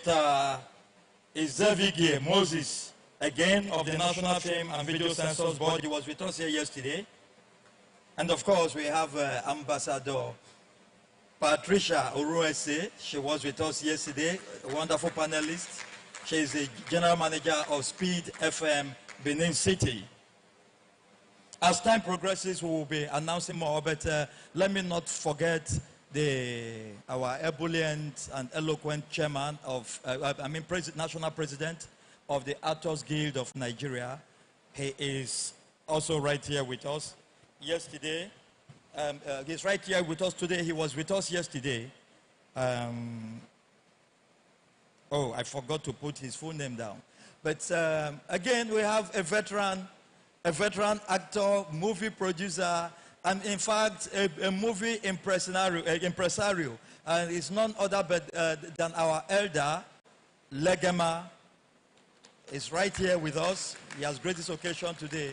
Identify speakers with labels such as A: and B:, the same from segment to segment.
A: Mr. Ezevige Moses, again of the National Film and Video Censors Board. He was with us here yesterday. And of course, we have Ambassador Patricia Uruese. She was with us yesterday, a wonderful panelist. She is the General Manager of Speed FM, Benin City. As time progresses, we will be announcing more, but let me not forget our ebullient and eloquent chairman of, National President of the Actors Guild of Nigeria. He is also right here with us. Yesterday, he's right here with us today. He was with us yesterday. Oh, I forgot to put his full name down. But again, we have a veteran actor, movie producer, and in fact, a movie impresario. And it's none other but, than our elder, Legema. Is right here with us. He has graced this occasion today.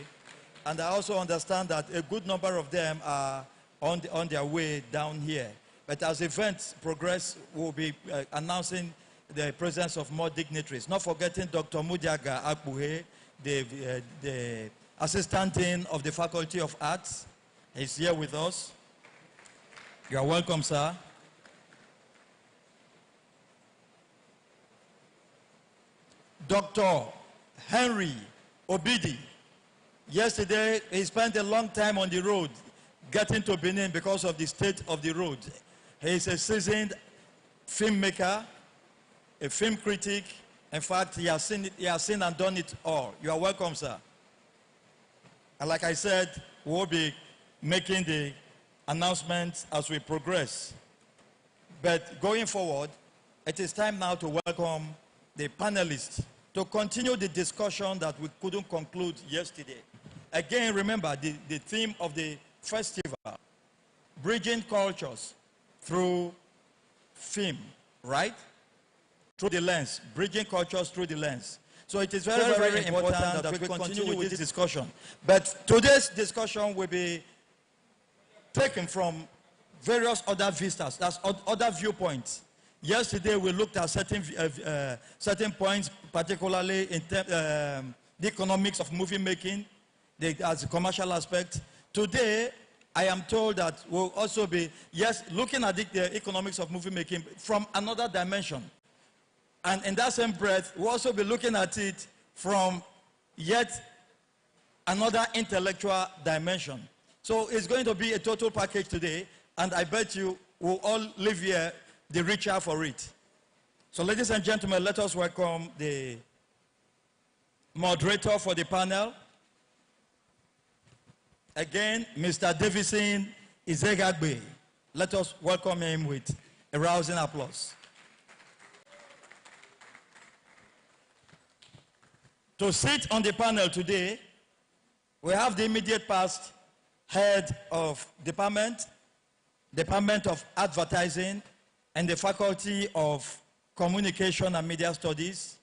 A: And I also understand that a good number of them are on their way down here. But as events progress, we'll be announcing the presence of more dignitaries. Not forgetting Dr. Mudiaga Akbuhe, the Assistant Dean of the Faculty of Arts. He's here with us. You are welcome, sir. Dr. Henry Obidi. Yesterday, he spent a long time on the road getting to Benin because of the state of the road. He is a seasoned filmmaker, a film critic. In fact, he has seen and done it all. You are welcome, sir. And like I said, we'll be making the announcements as we progress. But going forward, it is time now to welcome the panelists to continue the discussion that we couldn't conclude yesterday. Again, remember the theme of the festival, bridging cultures through film, right? Through the lens, bridging cultures through the lens. So it is very, very important that we continue with this discussion. But today's discussion will be taken from various other vistas, that's other viewpoints. Yesterday we looked at certain points, particularly in the economics of movie making, as a commercial aspect. Today, I am told that we'll also be, looking at the economics of movie making from another dimension. And in that same breath, we'll also be looking at it from yet another intellectual dimension. So it's going to be a total package today, and I bet you we'll all live here the richer for it. So ladies and gentlemen, let us welcome the moderator for the panel. Again, Mr. Davison Izegagbe. Let us welcome him with a rousing applause. To sit on the panel today, we have the immediate past head of Department of Advertising and the Faculty of Communication and Media Studies,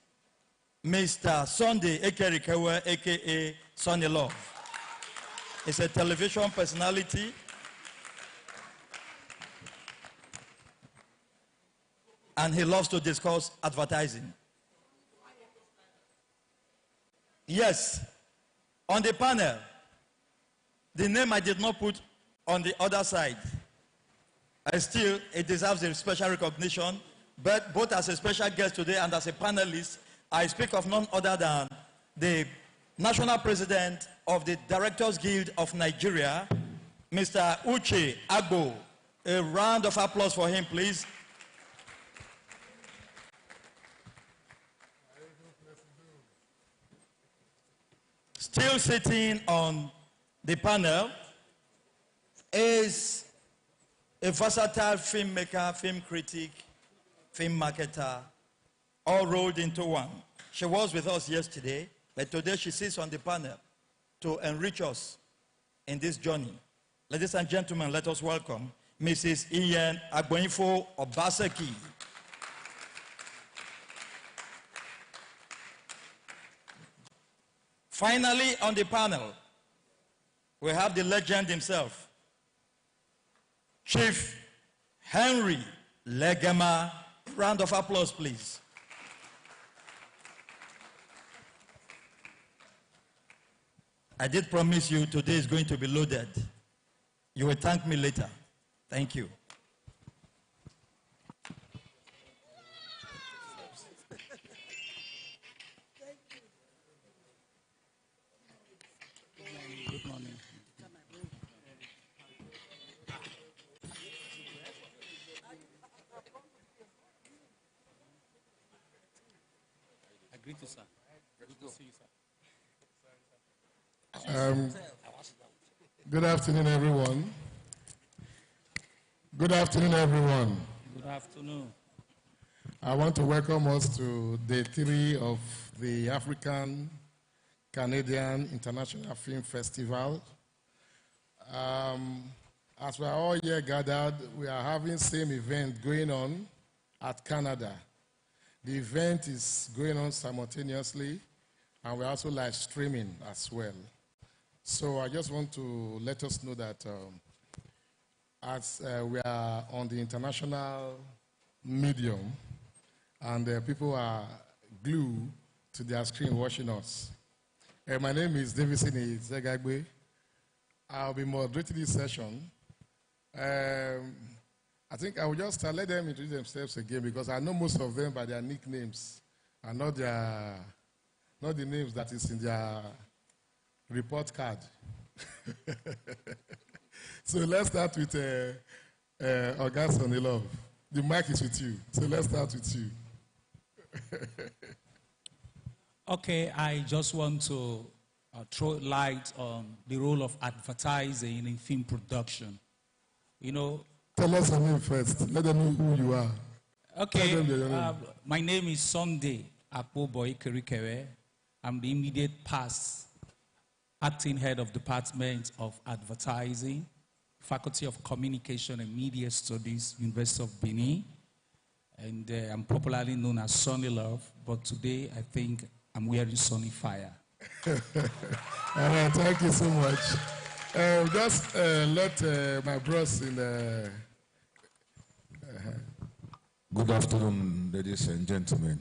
A: Mr. Sunday Ekerikewe, a.k.a. Sonny Love. He's a television personality. And he loves to discuss advertising. Yes, on the panel, the name I did not put on the other side. It deserves a special recognition, but both as a special guest today and as a panelist, I speak of none other than the National President of the Directors Guild of Nigeria, Mr. Uche Agbo. A round of applause for him, please. Still sitting on the panel is a versatile filmmaker, film critic, film marketer, all rolled into one. She was with us yesterday, but today she sits on the panel to enrich us in this journey. Ladies and gentlemen, let us welcome Mrs. Ian Agboinfo Obaseki. Finally, on the panel, we have the legend himself, Chief Henry Legema. Round of applause, please. I did promise you today is going to be loaded. You will thank me later. Thank you.
B: Good morning. I greet you, sir. Good to see you, sir.
C: Good afternoon, everyone. Good afternoon, everyone.
B: Good afternoon.
C: I want to welcome us to day 3 of the African Canadian International Film Festival. As we are all here gathered, we are having same event going on at Canada. The event is going on simultaneously, and we're also live streaming as well. So I just want to let us know that as we are on the international medium, and people are glued to their screen watching us. My name is Davison Zegagbe. I'll be moderating this session. I think I will just let them introduce themselves again, because I know most of them by their nicknames and not the names that is in their report card. So let's start with August Onilov. The mic is with you. So let's start with you.
B: Okay, I just want to throw light on the role of advertising in film production. You know.
C: Tell us your name first. Let them know who you are.
B: Okay, my name is Sunday Akpoboy Kerikere. I'm the immediate past acting head of Department of Advertising, Faculty of Communication and Media Studies, University of Benin. And I'm popularly known as Sonny Love, but today I think I'm wearing Sonny Fire.
C: All right, thank you so much. Just let my bros in the...
D: Good afternoon, ladies and gentlemen.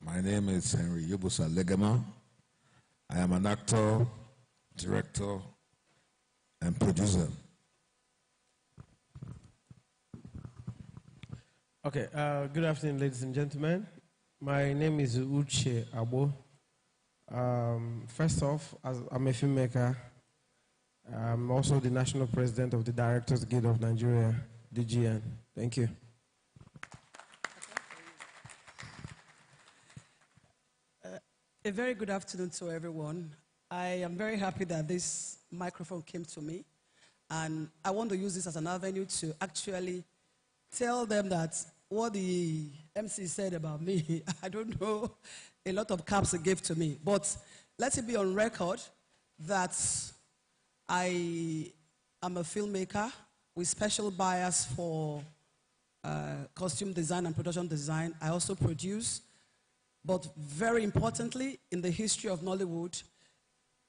D: My name is Henry Yobusa Legema. I am an actor, director, and producer.
E: Okay, good afternoon, ladies and gentlemen. My name is Uche Abo. First off, I'm a filmmaker. I'm also the national president of the Directors Guild of Nigeria, DGN. Thank you.
F: A very good afternoon to everyone. I am very happy that this microphone came to me, and I want to use this as an avenue to actually tell them that what the MC said about me, I don't know a lot of caps he gave to me, but let it be on record that I am a filmmaker with special bias for costume design and production design. I also produce. But very importantly, in the history of Nollywood,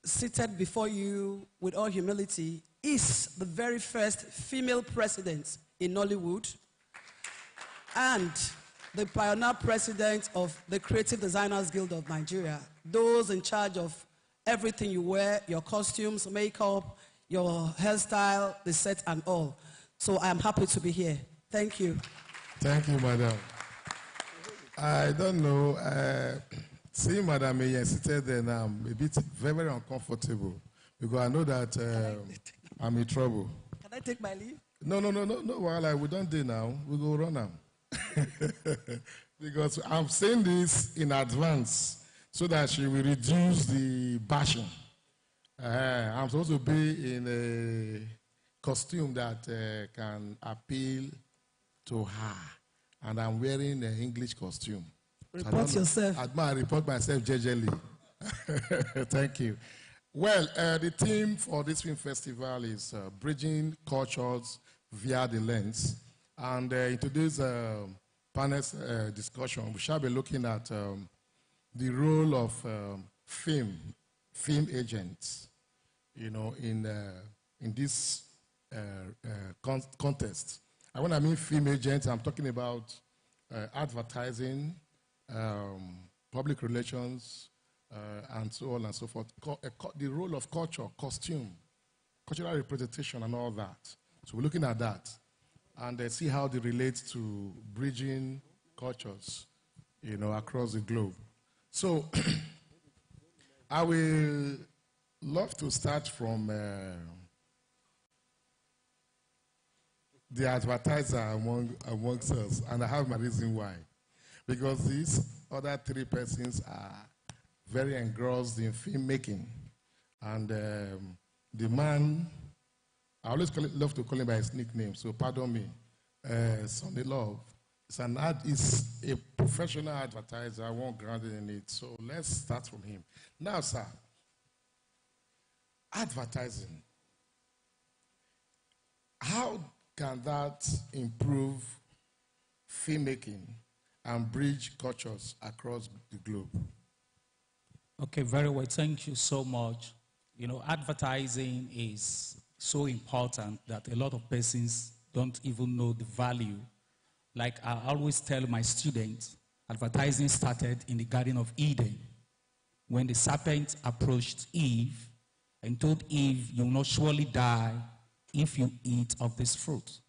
F: seated before you with all humility is the very first female president in Nollywood and the pioneer president of the Creative Designers Guild of Nigeria, those in charge of everything you wear, your costumes, makeup, your hairstyle, the set and all. So I am happy to be here. Thank you.
C: Thank you, madam. I don't know. Seeing Madam Mayor seated there now, I'm a bit very uncomfortable because I know that I'm in trouble.
F: Can I take my leave?
C: No. While we don't do now, we go run now. Because I'm saying this in advance so that she will reduce the bashing. I'm supposed to be in a costume that can appeal to her. And I'm wearing an English costume.
F: Report yourself.
C: I report myself gingerly. Thank you. Well, the theme for this film festival is bridging cultures via the lens. And in today's panel discussion, we shall be looking at the role of film agents, you know, in this contest. And when I mean film agents, I'm talking about advertising, public relations, and so on and so forth. The role of culture, costume, cultural representation, and all that. So we're looking at that and see how they relate to bridging cultures, across the globe. So I will love to start from the advertiser amongst us, and I have my reason why. Because these other three persons are very engrossed in filmmaking. And the man, I always love to call him by his nickname, so pardon me, Sunday Love. He's a professional advertiser, I won't grounded in it. So let's start from him. Now, sir, advertising. How can that improve filmmaking and bridge cultures across the globe?
B: Okay, very well. Thank you so much. Advertising is so important that a lot of persons don't even know the value. Like I always tell my students, advertising started in the Garden of Eden when the serpent approached Eve and told Eve, "You will not surely die if you eat of this fruit."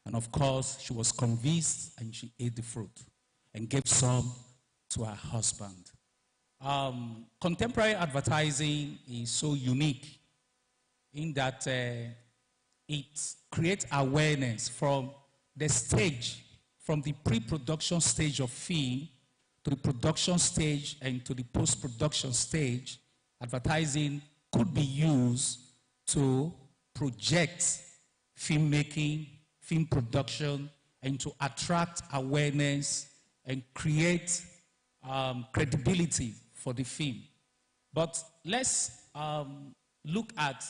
B: And of course, she was convinced and she ate the fruit and gave some to her husband. Contemporary advertising is so unique in that it creates awareness from the stage, from the pre-production stage of film to the production stage and to the post-production stage. Advertising could be used to project filmmaking, film production, and to attract awareness and create credibility for the film. But let's look at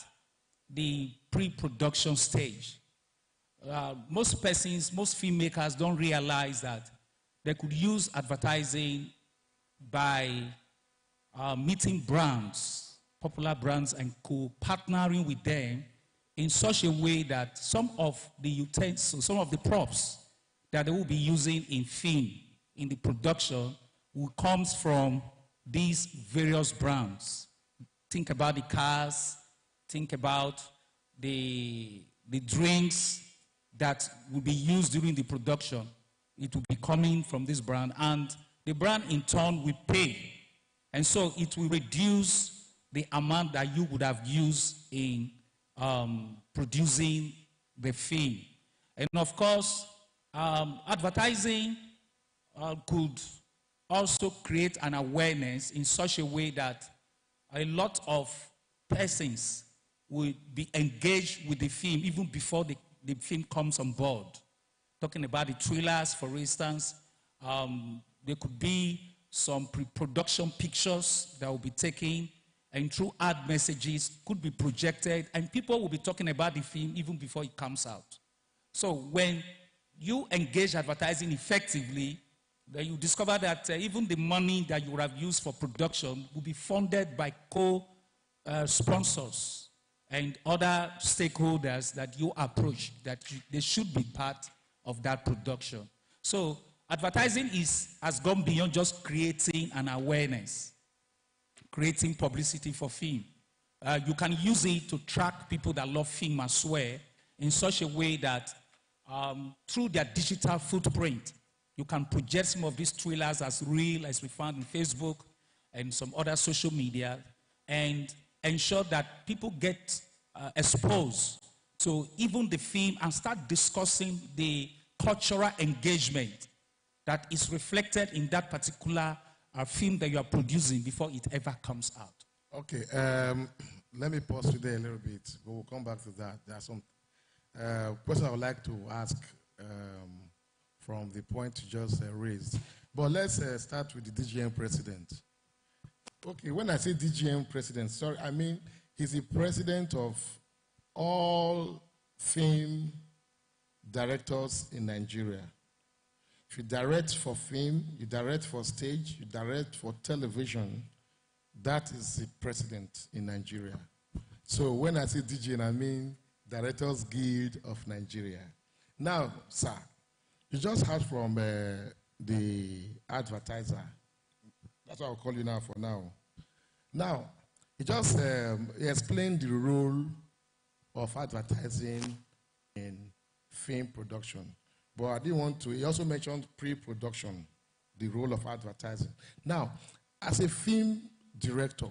B: the pre-production stage. Most persons, most filmmakers don't realize that they could use advertising by meeting brands, popular brands, and co-partnering with them in such a way that some of the utensils, some of the props that they will be using in film, in the production, will come from these various brands. Think about the cars, think about the drinks that will be used during the production. It will be coming from this brand, and the brand in turn will pay. And so it will reduce the amount that you would have used in producing the film. And of course, advertising could also create an awareness in such a way that a lot of persons will be engaged with the film even before the film comes on board. Talking about the trailers, for instance, there could be some pre-production pictures that will be taken, and through ad messages could be projected, and people will be talking about the film even before it comes out. So when you engage advertising effectively, then you discover that even the money that you would have used for production will be funded by co-sponsors and other stakeholders that you approach, that they should be part of that production. So advertising has gone beyond just creating an awareness, creating publicity for film. You can use it to track people that love film as well in such a way that through their digital footprint, you can project some of these trailers as real, as we found in Facebook and some other social media, and ensure that people get exposed to even the film and start discussing the cultural engagement that is reflected in that particular film that you are producing before it ever comes out.
C: Okay, let me pause you there a little bit, but we'll come back to that. There are some questions I would like to ask from the point you just raised. But let's start with the DGM president. Okay, when I say DGM president, sorry, I mean he's the president of all film directors in Nigeria. If you direct for film, you direct for stage, you direct for television, that is the president in Nigeria. So when I say DGM, I mean Directors Guild of Nigeria. Now, sir, you just heard from the advertiser. That's what I'll call you now for now. Now, he just he explained the role of advertising in film production. But I didn't want to, he also mentioned pre-production, the role of advertising. Now, as a film director,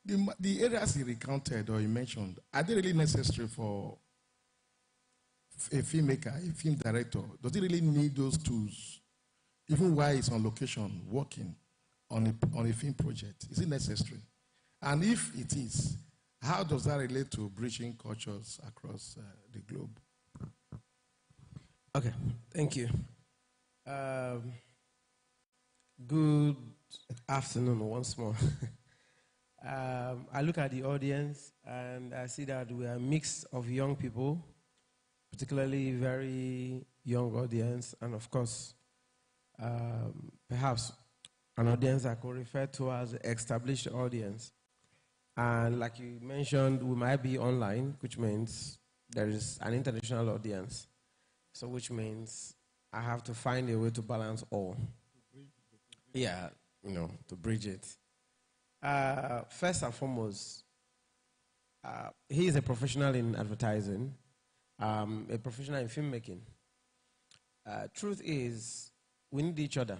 C: the areas he recounted or he mentioned, are they really necessary for a filmmaker, a film director? Does he really need those tools, even while he's on location, working on a film project? Is it necessary? And if it is, how does that relate to bridging cultures across the globe?
E: Okay, thank you. Good afternoon once more. I look at the audience and I see that we are a mix of young people, particularly very young audience, and of course, perhaps an audience I could refer to as an established audience. And like you mentioned, we might be online, which means there is an international audience. So which means I have to find a way to balance all. Yeah, to bridge it. First and foremost, he is a professional in advertising, a professional in filmmaking. Truth is, we need each other.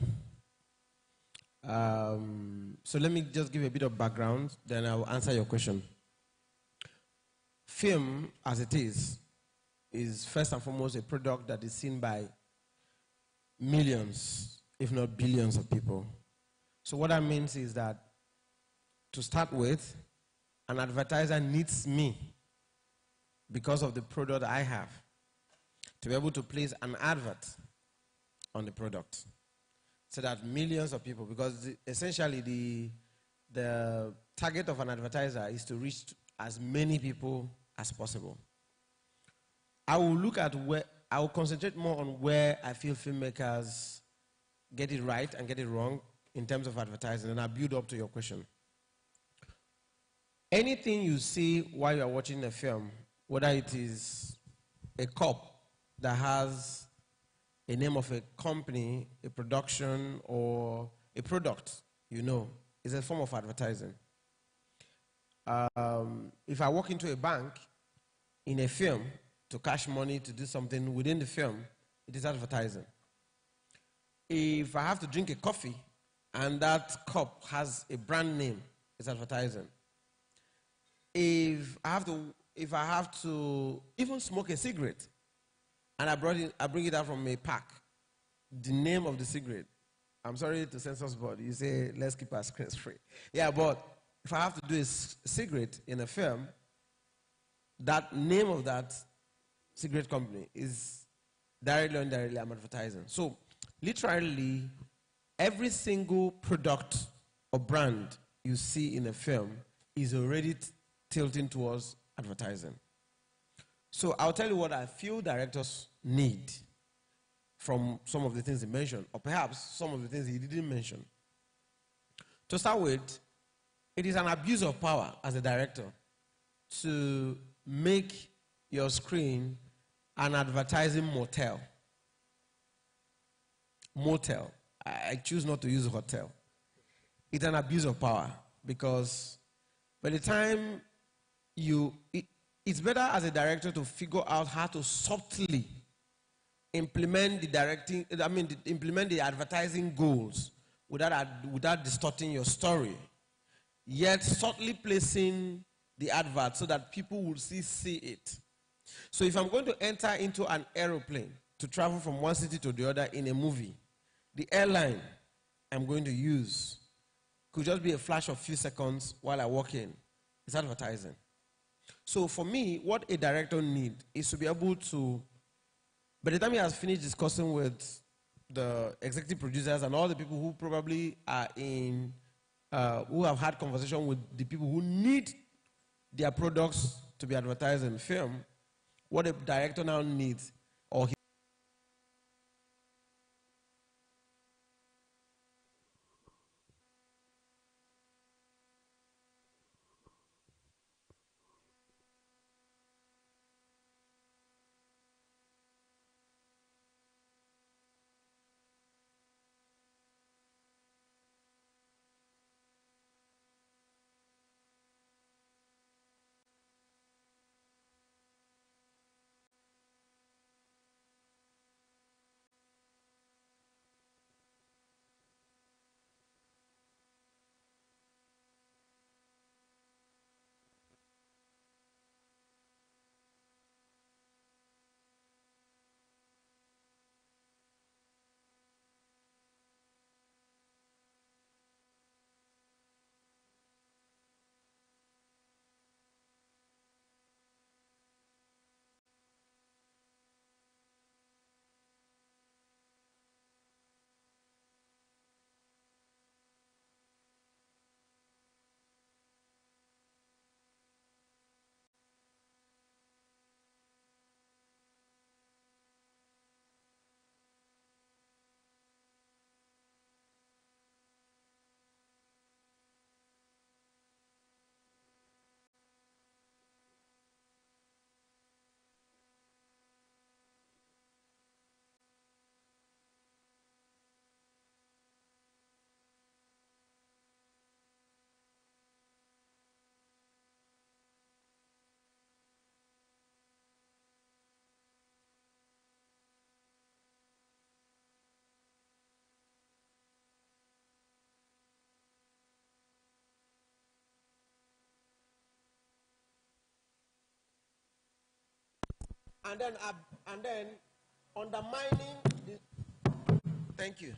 E: So let me just give a bit of background, then I'll answer your question. Film, as it is first and foremost a product that is seen by millions, if not billions of people. So what that means is that, to start with, an advertiser needs me because of the product I have to be able to place an advert on the product, so that millions of people, because essentially the target of an advertiser is to reach as many people as possible. I will concentrate more on where I feel filmmakers get it right and get it wrong in terms of advertising, and I'll build up to your question. Anything you see while you're watching a film, whether it is a cup that has a name of a company, a production, or a product, is a form of advertising. If I walk into a bank in a film to cash money to do something within the film, it is advertising. If I have to drink a coffee and that cup has a brand name, it's advertising. If I have to even smoke a cigarette, and I bring it out from a pack, the name of the cigarette, I'm sorry to Census Board, you say, let's keep our screens free. Yeah, but if I have to do a cigarette in a film, that name of that cigarette company is directly or indirectly, I'm advertising. So, literally, every single product or brand you see in a film is already tilting towards advertising. So I'll tell you what I feel directors need from some of the things he mentioned, or perhaps some of the things he didn't mention. To start with, it is an abuse of power as a director to make your screen an advertising motel. Motel. I choose not to use hotel. It's an abuse of power because by the time it's better as a director to figure out how to subtly implement implement the advertising goals without distorting your story, yet subtly placing the advert so that people will see it. So if I'm going to enter into an aeroplane to travel from one city to the other in a movie, the airline I'm going to use could just be a flash of few seconds while I walk in. It's advertising. So for me, what a director needs is to be able to, by the time he has finished discussing with the executive producers and all the people who probably are who have had conversation with the people who need their products to be advertised in film, what a director now needs, or and then undermining the, thank you.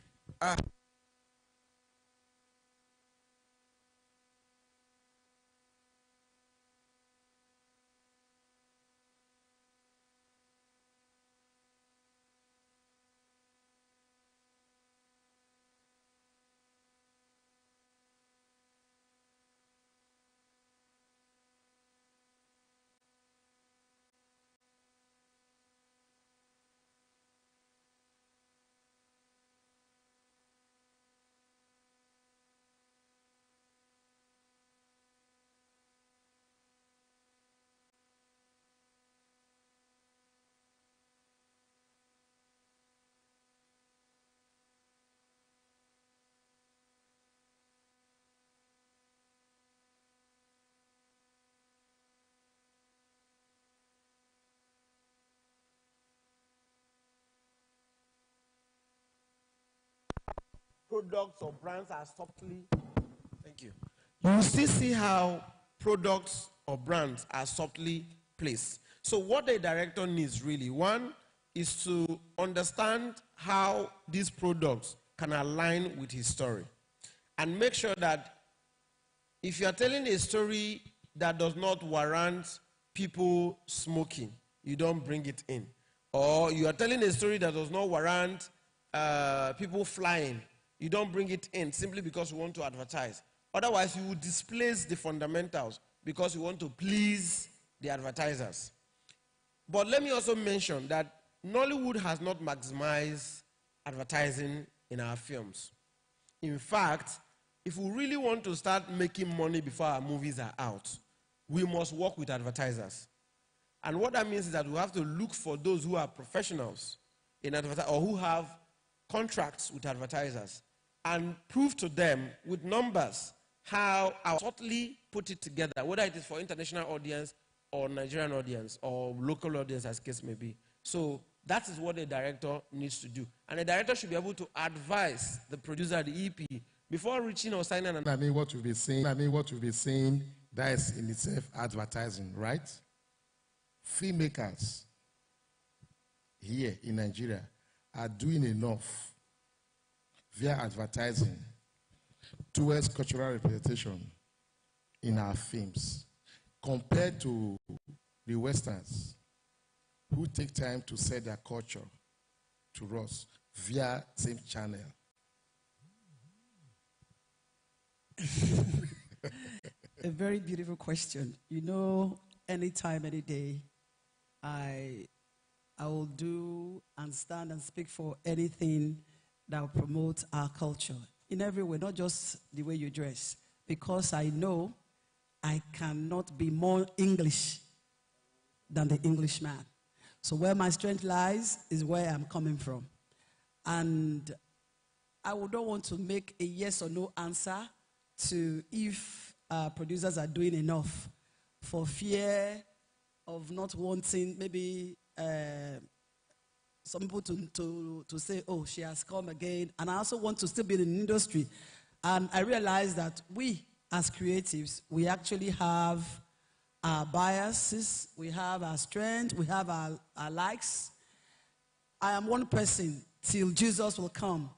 E: Products or brands are subtly, thank you. You will still see how products or brands are subtly placed. So what the director needs really, one, is to understand how these products can align with his story. And make sure that if you are telling a story that does not warrant people smoking, you don't bring it in. Or you are telling a story that does not warrant people flying, you don't bring it in simply because you want to advertise. Otherwise, you will displace the fundamentals because you want to please the advertisers. But let me also mention that Nollywood has not maximized advertising in our films. In fact, if we really want to start making money before our movies are out, we must work with advertisers. And what that means is that we have to look for those who are professionals in advertising or who have contracts with advertisers and prove to them with numbers how I subtly put it together, whether it is for international audience or Nigerian audience or local audience as case may be. So that is what a director needs to do. And a director should be able to advise the producer, the EP, before reaching or signing an...
C: I mean what you've been saying, that is in itself advertising, right? Filmmakers here in Nigeria are doing enough via advertising towards cultural representation in our films compared to the Westerns who take time to sell their culture to us via same channel.
F: A very beautiful question. You know, anytime, any day, I will do and stand and speak for anything that will promote our culture in every way, not just the way you dress, because I know I cannot be more English than the Englishman. So where my strength lies is where I'm coming from. And I would not want to make a yes or no answer to if producers are doing enough for fear of not wanting maybe some people to say, oh, she has come again. And I also want to still be in the industry. And I realize that we, as creatives, we actually have our biases, we have our strength, we have our likes. I am one person till Jesus will come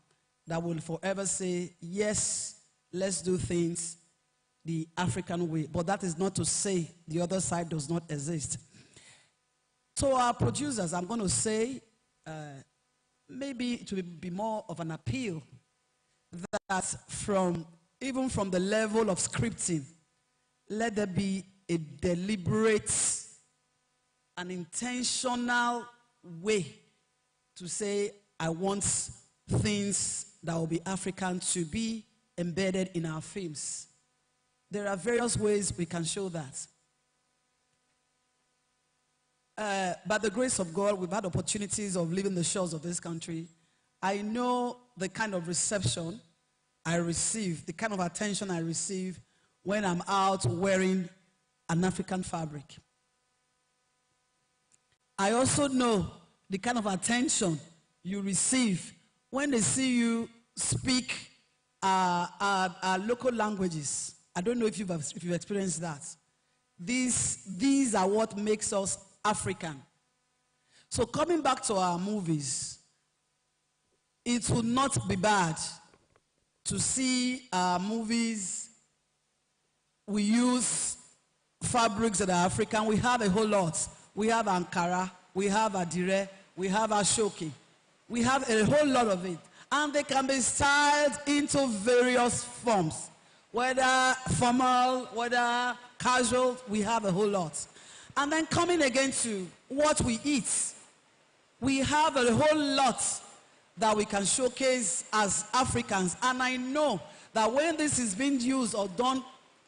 F: that will forever say, yes, let's do things the African way. But that is not to say the other side does not exist. So our producers, I'm going to say, maybe it will be more of an appeal that even from the level of scripting, let there be a deliberate and intentional way to say, I want things that will be African to be embedded in our films. There are various ways we can show that. By the grace of God, we've had opportunities of leaving the shores of this country. I know the kind of reception I receive, the kind of attention I receive when I'm out wearing an African fabric. I also know the kind of attention you receive when they see you speak our local languages. I don't know if you've experienced that. These are what makes us African. So coming back to our movies, it would not be bad to see our movies, we use fabrics that are African. We have a whole lot. We have Ankara, we have Adire, we have Ashoki. We have a whole lot of it. And they can be styled into various forms. Whether formal, whether casual, we have a whole lot. And then coming again to what we eat, we have a whole lot that we can showcase as Africans. And I know that when this is being used or done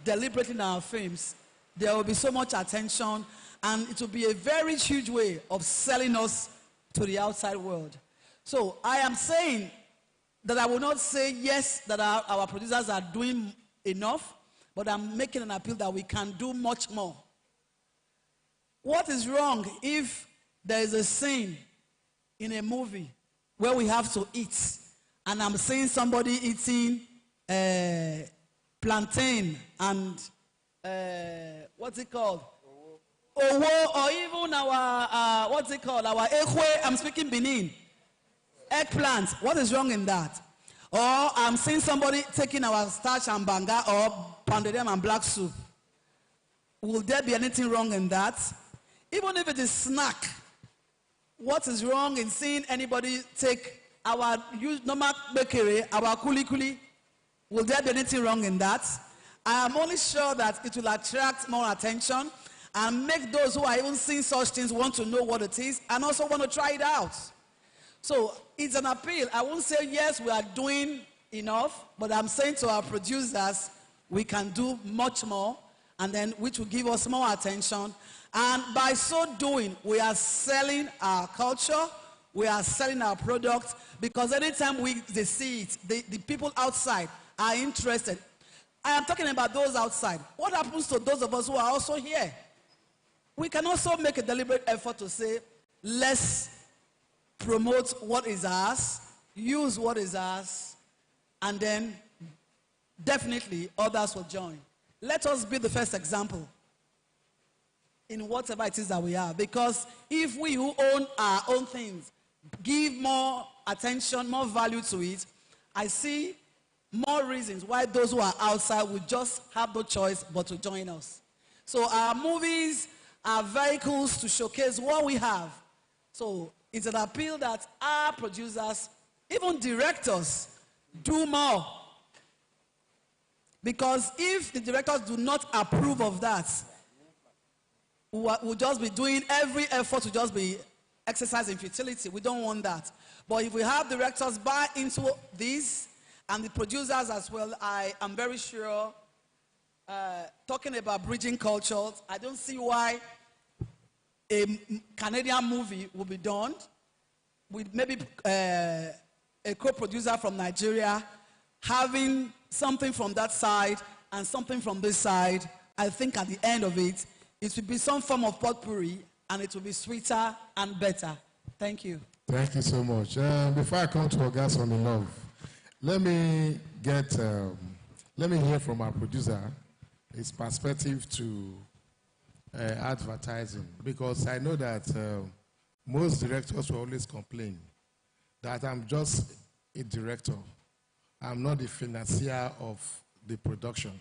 F: deliberately in our films, there will be so much attention, and it will be a very huge way of selling us to the outside world. So I am saying that I will not say yes, that our producers are doing enough, but I'm making an appeal that we can do much more. What is wrong if there is a scene in a movie where we have to eat, and I'm seeing somebody eating plantain and what's it called? Owo, or even our, what's it called? Our ekwe, I'm speaking Benin. Eggplant, what is wrong in that? Or I'm seeing somebody taking our starch and banga or pounded yam and black soup. Will there be anything wrong in that? Even if it is snack, what is wrong in seeing anybody take our normal bakery, our kuli kuli? Will there be anything wrong in that? I am only sure that it will attract more attention and make those who are even seeing such things want to know what it is and also want to try it out. So it's an appeal. I won't say yes, we are doing enough, but I'm saying to our producers, we can do much more, and then which will give us more attention. And by so doing, we are selling our culture, we are selling our product, because anytime they see it, the people outside are interested. I am talking about those outside. What happens to those of us who are also here? We can also make a deliberate effort to say, let's promote what is ours, use what is ours, and then definitely others will join. Let us be the first example in whatever it is that we have. Because if we who own our own things give more attention, more value to it, I see more reasons why those who are outside will just have no choice but to join us. So our movies are vehicles to showcase what we have. So it's an appeal that our producers, even directors, do more. Because if the directors do not approve of that, we'll just be doing every effort to just be exercising futility. We don't want that. But if we have directors buy into this, and the producers as well, I am very sure, talking about bridging cultures, I don't see why a Canadian movie will be done with maybe a co-producer from Nigeria having something from that side and something from this side. I think at the end of it, it will be some form of potpourri, and it will be sweeter and better. Thank you.
C: Thank you so much. Before I come to Ogas on the Love, let me hear from our producer his perspective to advertising, because I know that most directors will always complain that I'm just a director. I'm not the financier of the production,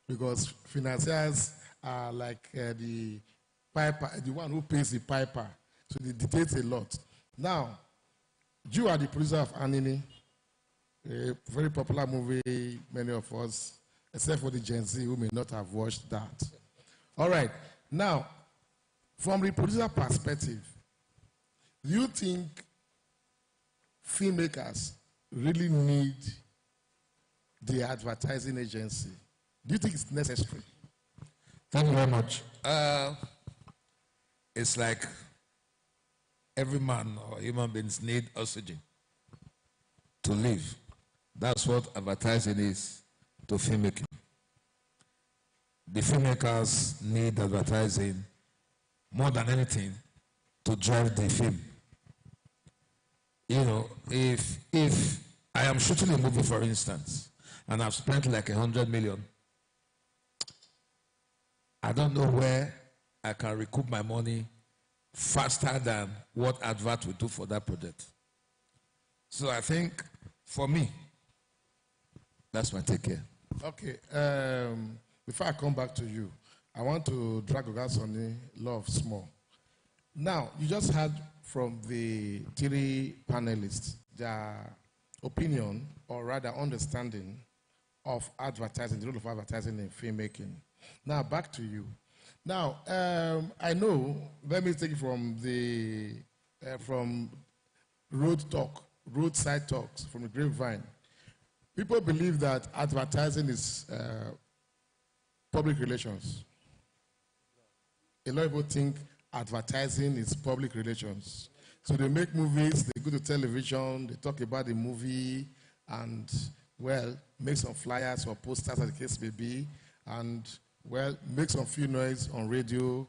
C: because financiers are like the piper, the one who pays the piper, so they dictate a lot. Now, you are the producer of Anini, a very popular movie, many of us, except for the Gen Z who may not have watched that. All right. Now, from the producer perspective, do you think filmmakers really need the advertising agency? Do you think it's necessary?
D: Thank you very much. It's like every man or human beings need oxygen to live. That's what advertising is to filmmaking. The filmmakers need advertising more than anything to drive the film. You know, if I am shooting a movie, for instance, and I've spent like 100 million, I don't know where I can recoup my money faster than what advert will do for that product. So I think, for me, that's my take here.
C: Okay. Before I come back to you, I want to drag Ogasoni Love small. Now, you just heard from the 3 panelists their opinion, or rather understanding, of advertising, the role of advertising in filmmaking. Now, back to you. Now, I know, let me take it from the from roadside talks, from the grapevine. People believe that advertising is public relations. A lot of people think advertising is public relations. So they make movies, they go to television, they talk about the movie, and, well, make some flyers or posters, as the case may be, and, well, make some few noise on radio,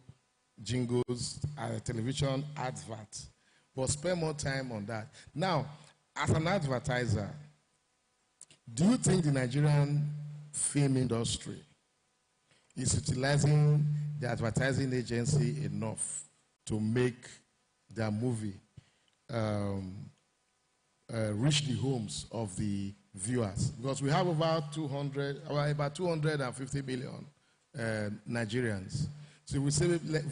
C: jingles, television, adverts. But spend more time on that. Now, as an advertiser, do you think the Nigerian film industry is utilizing the advertising agency enough to make their movie reach the homes of the viewers? Because we have about 250 million Nigerians. So if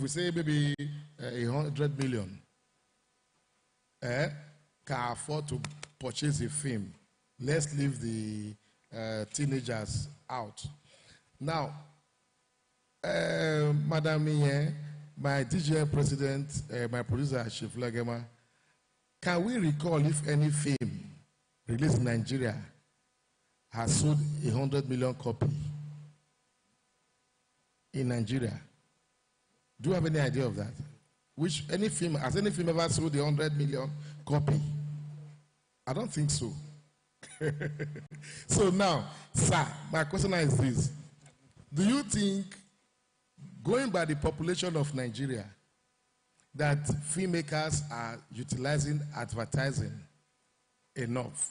C: we say maybe 100 million can afford to purchase a film. Let's leave the teenagers out. Now, Madam Miye, my DGM president, my producer, Chief Legema, can we recall if any film released in Nigeria has sold 100 million copies in Nigeria? Do you have any idea of that? Has any film ever sold 100 million copy? I don't think so. So now, sir, my question is this. Do you think, going by the population of Nigeria, that filmmakers are utilizing advertising enough?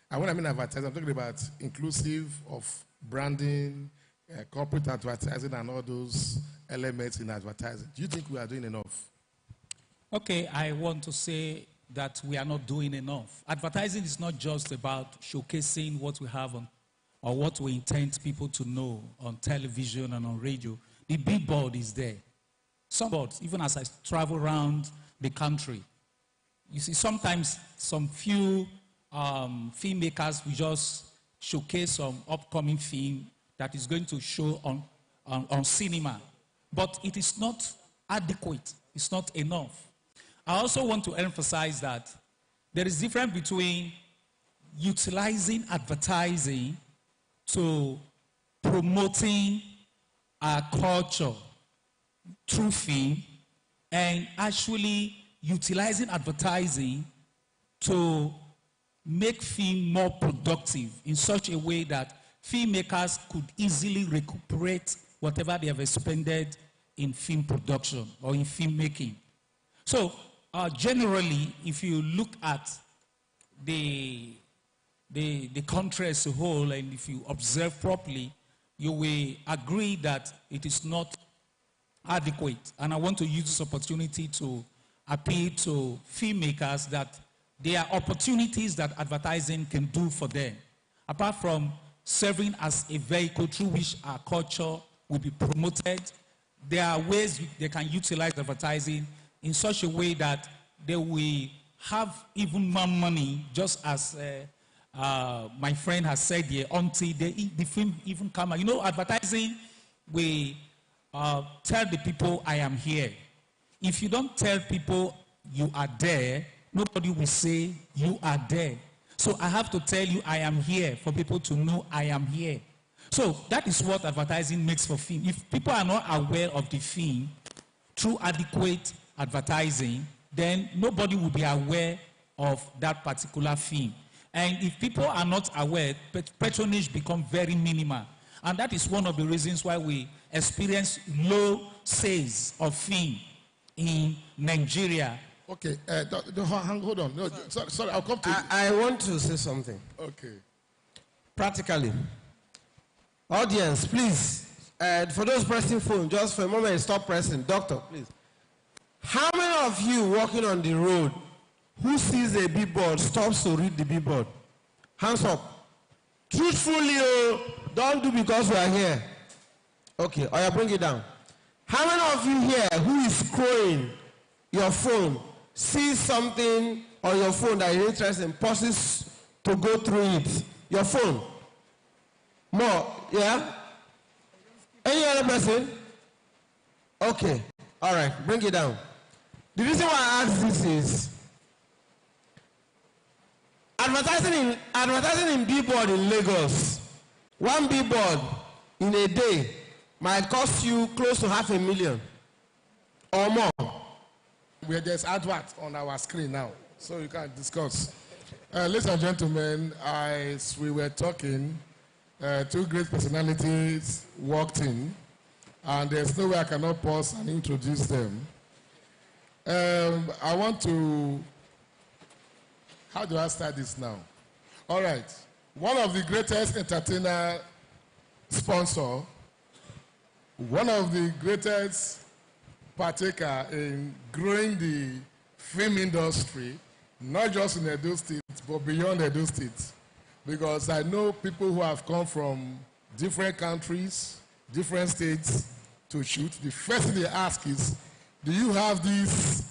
C: And when I mean advertising, I'm talking about inclusive of branding, corporate advertising, and all those elements in advertising. Do you think we are doing enough?
B: Okay, I want to say that we are not doing enough. Advertising is not just about showcasing what we have on, or what we intend people to know on television and on radio. The billboard is there. Some boards, even as I travel around the country, you see sometimes some few filmmakers will just showcase some upcoming film that is going to show on cinema. But it is not adequate. It's not enough. I also want to emphasize that there is a difference between utilizing advertising to promoting our culture through film and actually utilizing advertising to make film more productive in such a way that filmmakers could easily recuperate whatever they have expended in film production or in filmmaking. So, generally, if you look at the country as a whole, and if you observe properly, you will agree that it is not adequate. And I want to use this opportunity to appeal to filmmakers that there are opportunities that advertising can do for them. Apart from serving as a vehicle through which our culture will be promoted, there are ways they can utilize advertising in such a way that they will have even more money, just as my friend has said here, until the film even come out. You know, advertising, we tell the people, I am here. If you don't tell people you are there, nobody will say you are there. So I have to tell you I am here for people to know I am here. So that is what advertising makes for film. If people are not aware of the film through adequate advertising, then nobody will be aware of that particular film. And if people are not aware, patronage becomes very minimal. And that is one of the reasons why we experience low sales of film in Nigeria.
C: Okay, hold on. No, sorry, I'll come to you.
E: I want to say something.
C: Okay.
E: Practically. Audience, please. For those pressing phone, just for a moment, stop pressing. Doctor, please. How many of you walking on the road who sees a billboard stops to read the billboard? Hands up. Truthfully, don't do because we are here. Okay, I'll bring it down. How many of you here who is scrolling your phone, sees something on your phone that is interesting, pauses to go through it? Your phone. More, yeah? Any other person? Okay, all right, bring it down. The reason why I ask this is, advertising in billboard in Lagos, one billboard in a day might cost you close to $500,000 or more.
C: There's advert on our screen now, so you can discuss. Ladies and gentlemen, as we were talking, two great personalities walked in, and there's no way I cannot pause and introduce them. I want to, how do I start this now? All right. One of the greatest entertainer sponsor, one of the greatest partaker in growing the film industry, not just in Edo State, but beyond Edo State. Because I know people who have come from different countries, different states to shoot. The first thing they ask is, do you have this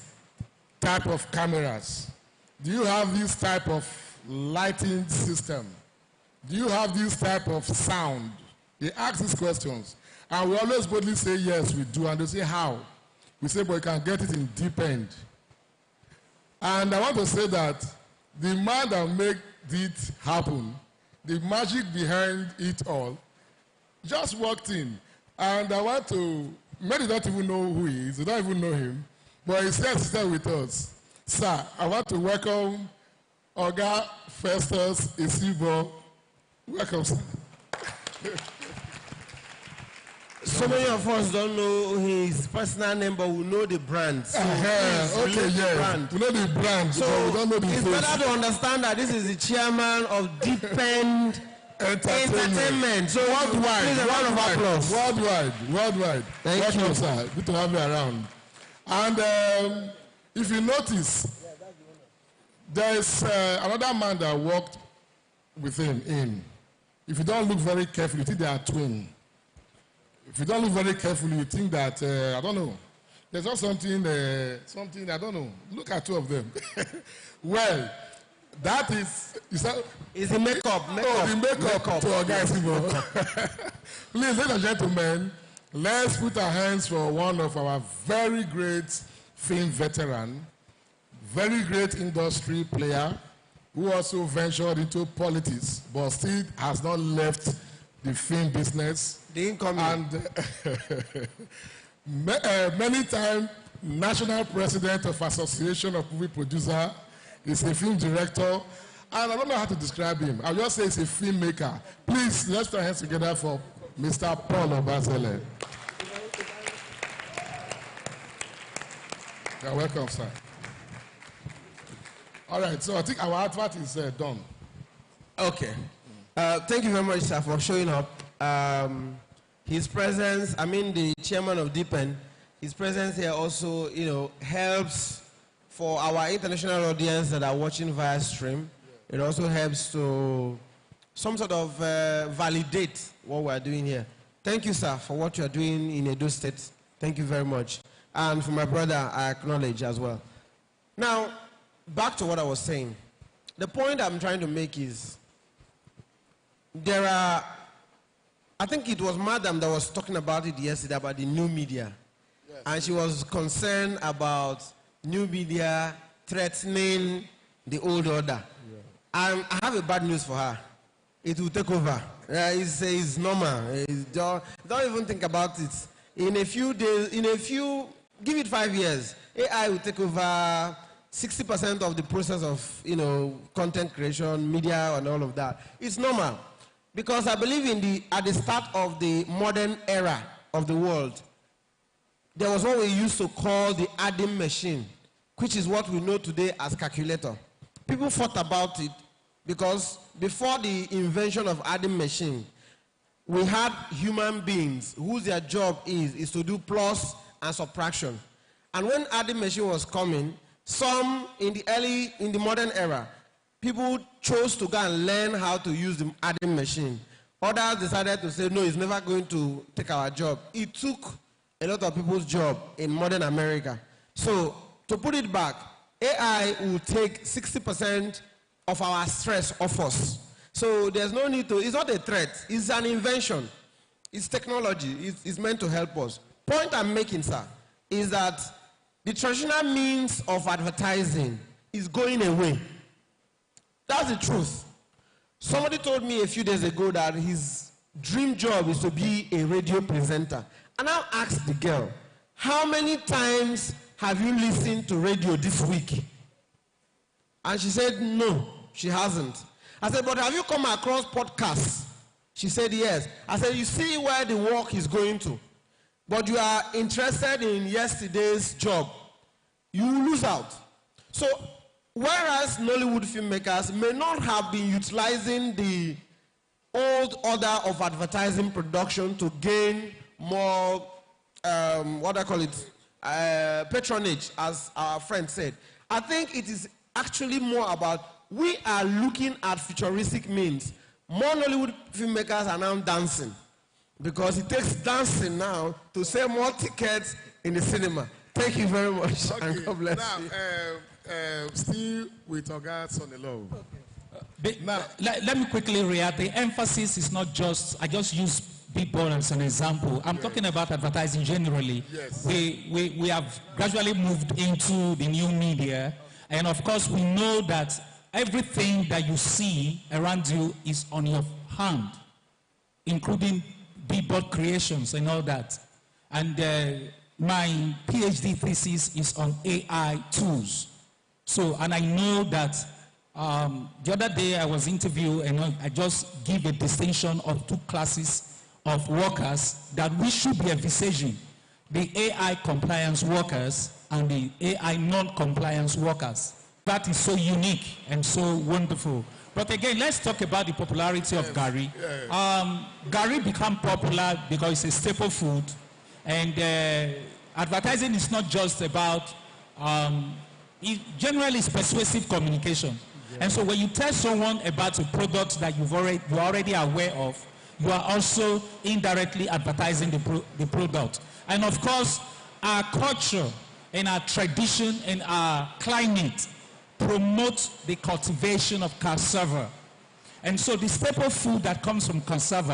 C: type of cameras? Do you have this type of lighting system? Do you have this type of sound? They ask these questions. And we always boldly say, yes, we do. And they say, how? We say, but you can get it in deep end. And I want to say that the man that made it happen, the magic behind it all, just walked in. And I want to, many don't even know who he is, they don't even know him, but he said to stay with us. Sir, I want to welcome Oga Festus Isibo. Welcome, sir.
E: So many of us don't know his personal name, but we know the brand. So
C: okay, yeah.
E: Brand.
C: We know the brand,
E: so
C: but we don't know the
E: it's
C: face.
E: better to understand that this is the chairman of Deep End Entertainment. So
C: worldwide,
E: please, a round of applause.
C: Worldwide.
E: Thank you,
C: sir. Good to have you around. And if you notice, there is another man that walked with him in. If you don't look very carefully, you think they are twins. If you don't look very carefully, you think that, I don't know, there's not something, I don't know. Look at two of them. Well, that is...
E: It's the makeup.
C: Oh, the makeup to our guys. Please, ladies and gentlemen, let's put our hands for one of our very great film veteran, very great industry player, who also ventured into politics, but still has not left the film business.
E: The incoming.
C: And many times national president of Association of Movie Producers, is a film director, and I don't know how to describe him. I'll just say he's a filmmaker. Please, let's put our hands together for Mr. Paul Obazele. You're welcome, sir. All right, so I think our advert is done.
E: Okay. Thank you very much, sir, for showing up. His presence, the chairman of DPEN, his presence here also, helps for our international audience that are watching via stream. It also helps to some sort of validate what we're doing here. Thank you, sir, for what you're doing in Edo State. Thank you very much. And for my brother, I acknowledge as well. Now, back to what I was saying. The point I'm trying to make is, I think it was Madam that was talking about it yesterday, about the new media. Yes. And she was concerned about new media threatening the old order. Yeah. I have a bad news for her. It will take over. It's normal. Don't even think about it. In a few days, give it 5 years, AI will take over 60% of the process of, content creation, media, and all of that. It's normal. Because I believe at the start of the modern era of the world, there was what we used to call the adding machine, which is what we know today as calculator. People thought about it because before the invention of adding machine, we had human beings whose their job is to do plus and subtraction. And when adding machine was coming, some in the modern era, people chose to go and learn how to use the adding machine. Others decided to say, no, it's never going to take our job. It took a lot of people's job in modern America. So to put it back, AI will take 60% of our stress off us. So there's no need to, it's not a threat, it's an invention. It's technology, it's meant to help us. Point I'm making, sir, is that the traditional means of advertising is going away. That's the truth. Somebody told me a few days ago that his dream job is to be a radio presenter. And I asked the girl, how many times have you listened to radio this week? And she said, no, she hasn't. I said, but have you come across podcasts? She said, yes. I said, you see where the work is going to, but you are interested in yesterday's job. You will lose out. So, whereas Nollywood filmmakers may not have been utilizing the old order of advertising production to gain more, patronage, as our friend said, I think it is actually more about we are looking at futuristic means. More Nollywood filmmakers are now dancing because it takes dancing now to sell more tickets in the cinema. Thank you very much,
C: Okay.
E: and God bless
C: Now,
E: you.
C: still with Oga Sonilo.
B: Now, let me quickly react. The emphasis is not just, I just use Billboard as an example. I'm talking about advertising generally.
C: Yes.
B: We have gradually moved into the new media, and of course we know that everything that you see around you is on your hand, including Billboard creations and all that. And my PhD thesis is on AI tools. So, and I know that the other day I was interviewed and I just give a distinction of two classes of workers that we should be envisaging: the AI compliance workers and the AI non-compliance workers. That is so unique and so wonderful. But again, let's talk about the popularity of Gary. Gary became popular because it's a staple food, and advertising is not just about, generally it's persuasive communication. Yeah. And so when you tell someone about a product that you're already aware of, you are also indirectly advertising the product. And of course, our culture and our tradition and our climate promote the cultivation of cassava. And so the staple food that comes from cassava